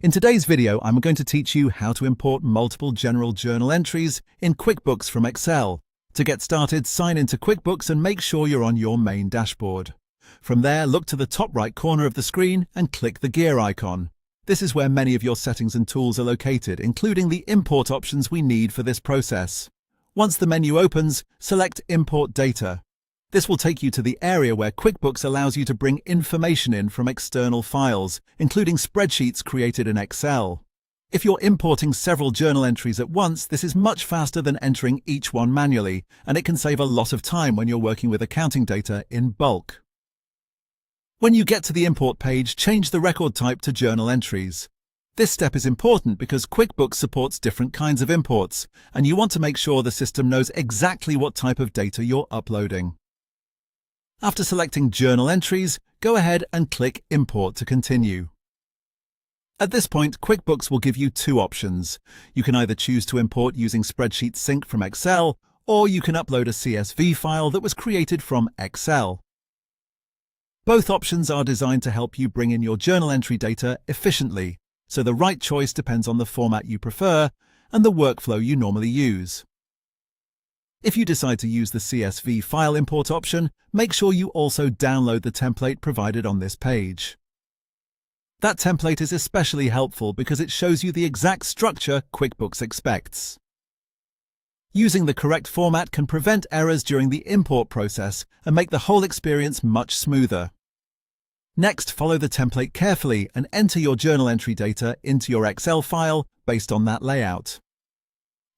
In today's video, I'm going to teach you how to import multiple general journal entries in QuickBooks from Excel. To get started, sign into QuickBooks and make sure you're on your main dashboard. From there, look to the top right corner of the screen and click the gear icon. This is where many of your settings and tools are located, including the import options we need for this process. Once the menu opens, select Import Data. This will take you to the area where QuickBooks allows you to bring information in from external files, including spreadsheets created in Excel. If you're importing several journal entries at once, this is much faster than entering each one manually, and it can save a lot of time when you're working with accounting data in bulk. When you get to the import page, change the record type to journal entries. This step is important because QuickBooks supports different kinds of imports, and you want to make sure the system knows exactly what type of data you're uploading. After selecting Journal Entries, go ahead and click Import to continue. At this point, QuickBooks will give you two options. You can either choose to import using Spreadsheet Sync from Excel, or you can upload a CSV file that was created from Excel. Both options are designed to help you bring in your journal entry data efficiently, so the right choice depends on the format you prefer and the workflow you normally use. If you decide to use the CSV file import option, make sure you also download the template provided on this page. That template is especially helpful because it shows you the exact structure QuickBooks expects. Using the correct format can prevent errors during the import process and make the whole experience much smoother. Next, follow the template carefully and enter your journal entry data into your Excel file based on that layout.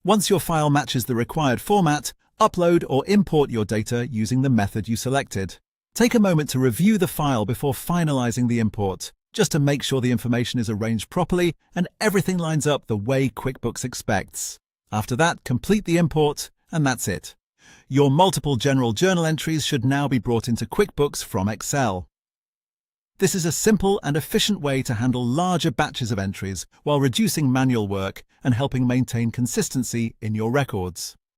Once your file matches the required format, upload or import your data using the method you selected. Take a moment to review the file before finalizing the import, just to make sure the information is arranged properly and everything lines up the way QuickBooks expects. After that, complete the import, and that's it. Your multiple general journal entries should now be brought into QuickBooks from Excel. This is a simple and efficient way to handle larger batches of entries while reducing manual work and helping maintain consistency in your records.